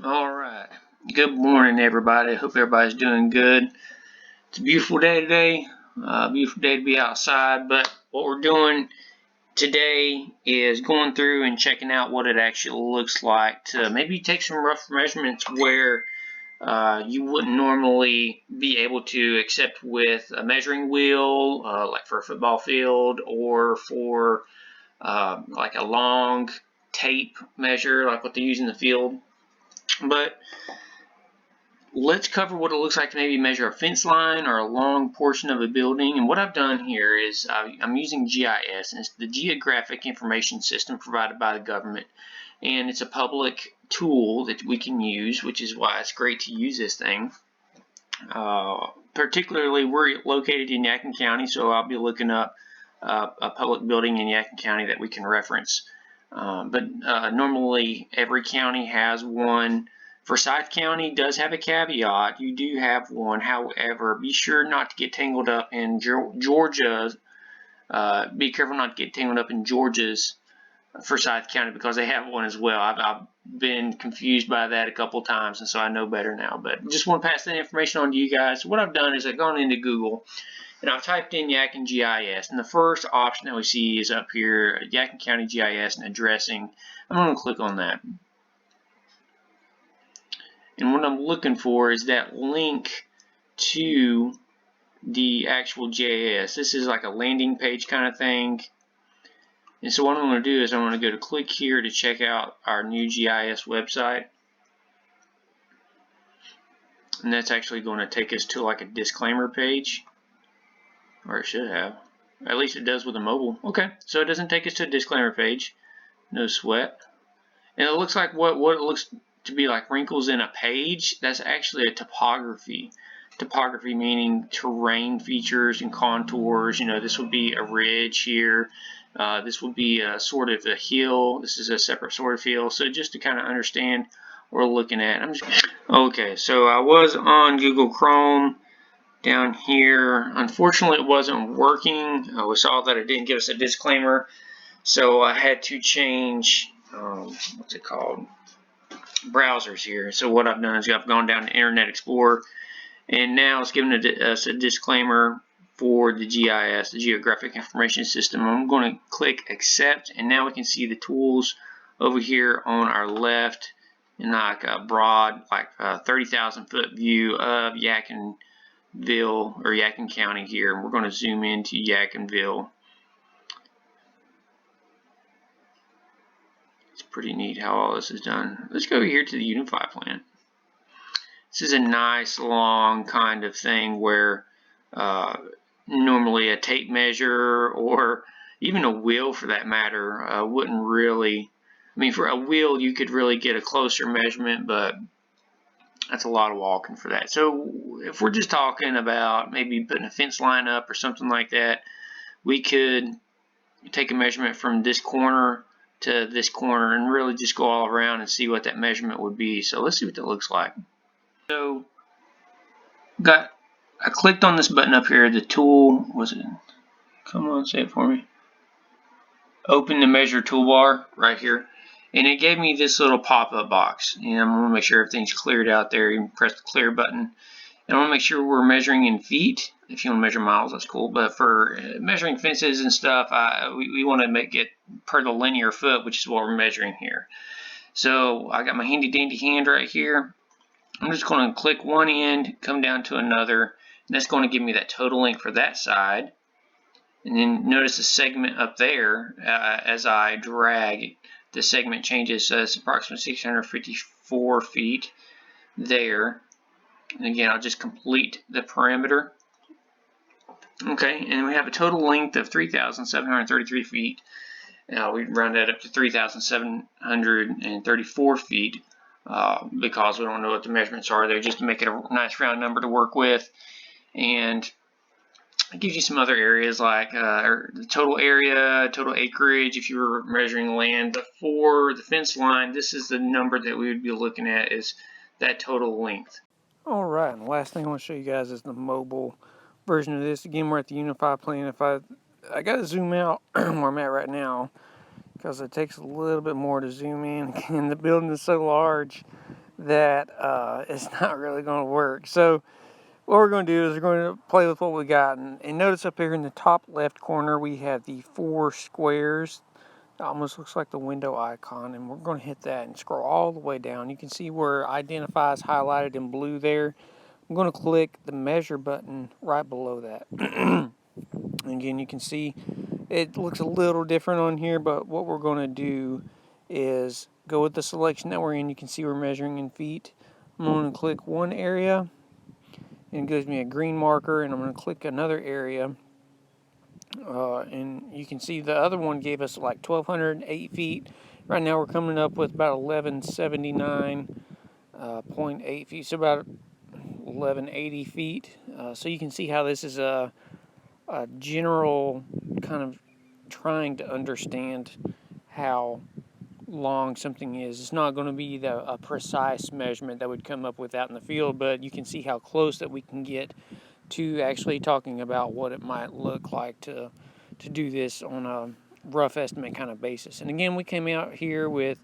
All right. Good morning, everybody. Hope everybody's doing good. It's a beautiful day today. Beautiful day to be outside. But what we're doing today is going through and checking out what it actually looks like to maybe take some rough measurements where you wouldn't normally be able to, except with a measuring wheel, like for a football field, or for like a long tape measure, like what they use in the field. But let's cover what it looks like to maybe measure a fence line or a long portion of a building. And what I've done here is I'm using GIS, and it's the Geographic Information System provided by the government. And it's a public tool that we can use, which is why it's great to use this thing. Particularly, we're located in Yadkin County, so I'll be looking up a public building in Yadkin County that we can reference. But normally, every county has one. Forsyth County does have a caveat. You do have one. However, be sure not to get tangled up in Georgia. Be careful not to get tangled up in Georgia's Forsyth County because they have one as well. I've been confused by that a couple times, and so I know better now. But just want to pass that information on to you guys. What I've done is I've gone into Google and I've typed in Yadkin GIS, and the first option that we see is up here, Yadkin County GIS and addressing. I'm going to click on that. And what I'm looking for is that link to the actual GIS. This is like a landing page kind of thing. And so what I'm going to do is I'm going to go to click here to check out our new GIS website. And that's actually going to take us to like a disclaimer page. Or it should have. At least it does with a mobile. Okay, so it doesn't take us to a disclaimer page. No sweat. And it looks like what it looks to be like wrinkles in a page, that's actually a topography. Topography meaning terrain features and contours. You know, this would be a ridge here. This would be a sort of a hill. This is a separate sort of hill. So just to kind of understand what we're looking at. Okay, so I was on Google Chrome down here. Unfortunately, it wasn't working. We saw that it didn't give us a disclaimer. So I had to change, what's it called? Browsers here. So what I've done is I've gone down to Internet Explorer, and now it's giving us a disclaimer for the GIS, the Geographic Information System. I'm going to click Accept, and now we can see the tools over here on our left in like a broad, like 30,000 foot view of Yadkinville or Yadkin County here. And we're going to zoom into Yadkinville. Pretty neat how all this is done. Let's go here to the Unify plan. This is a nice long kind of thing where normally a tape measure or even a wheel for that matter wouldn't really, I mean, for a wheel you could really get a closer measurement, but that's a lot of walking for that. So if we're just talking about maybe putting a fence line up or something like that, we could take a measurement from this corner to this corner and really just go all around and see what that measurement would be. So let's see what that looks like. So I clicked on this button up here. The tool was it? Come on, say it for me. Open the measure toolbar right here, and it gave me this little pop-up box. And I'm going to make sure everything's cleared out there. You can press the clear button. And I want to make sure we're measuring in feet. If you want to measure miles, that's cool. But for measuring fences and stuff, we want to make it per the linear foot, which is what we're measuring here. So I got my handy dandy hand right here. I'm just going to click one end, come down to another, and that's going to give me that total length for that side. And then notice the segment up there, as I drag, the segment changes. So it's approximately 654 feet there. And again, I'll just complete the parameter. Okay, and we have a total length of 3,733 feet. Now we round that up to 3,734 feet because we don't know what the measurements are there, just to make it a nice round number to work with. And it gives you some other areas like the total area, total acreage. If you were measuring land before the fence line, this is the number that we would be looking at, is that total length. Alright, and the last thing I want to show you guys is the mobile version of this. Again, we're at the Unify plan. I got to zoom out where I'm at right now because it takes a little bit more to zoom in, and the building is so large that it's not really going to work. So what we're going to do is we're going to play with what we got. And notice up here in the top left corner we have the 4 squares. It almost looks like the window icon, and we're going to hit that and scroll all the way down. You can see where identify is highlighted in blue there. I'm going to click the measure button right below that. And again, you can see it looks a little different on here, but what we're going to do is go with the selection that we're in. You can see we're measuring in feet. I'm going to click one area, and it gives me a green marker, and I'm going to click another area. And you can see the other one gave us like 1,208 feet. Right now we're coming up with about 1179.8 feet, so about 1180 feet. So you can see how this is a general kind of trying to understand how long something is. It's not going to be a precise measurement that would come up with out in the field, but you can see how close that we can get to actually talking about what it might look like to do this on a rough estimate kind of basis. And again, we came out here with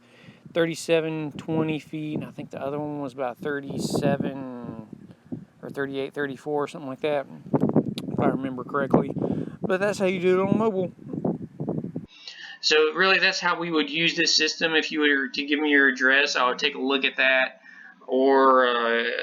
3720 feet, and I think the other one was about 37 or 38, 34, something like that, if I remember correctly. But that's how you do it on mobile. So really, that's how we would use this system. If you were to give me your address, I would take a look at that. Or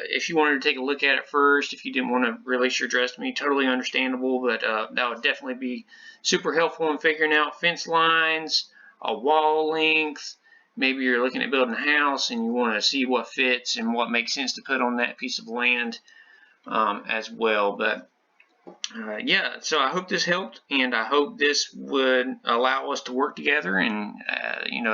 if you wanted to take a look at it first, if you didn't want to release your address to me, totally understandable. But that would definitely be super helpful in figuring out fence lines, a wall length. Maybe you're looking at building a house and you want to see what fits and what makes sense to put on that piece of land as well. But yeah, so I hope this helped, and I hope this would allow us to work together and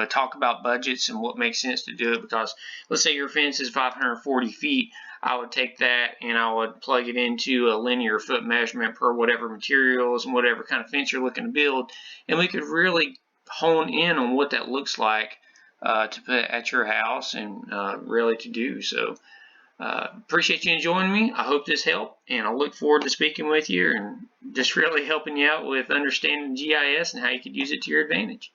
talk about budgets and what makes sense to do it. Because let's say your fence is 540 feet, I would take that and I would plug it into a linear foot measurement per whatever materials and whatever kind of fence you're looking to build, and we could really hone in on what that looks like to put at your house and really to do so. Appreciate you joining me. I hope this helped, and I look forward to speaking with you and just really helping you out with understanding GIS and how you could use it to your advantage.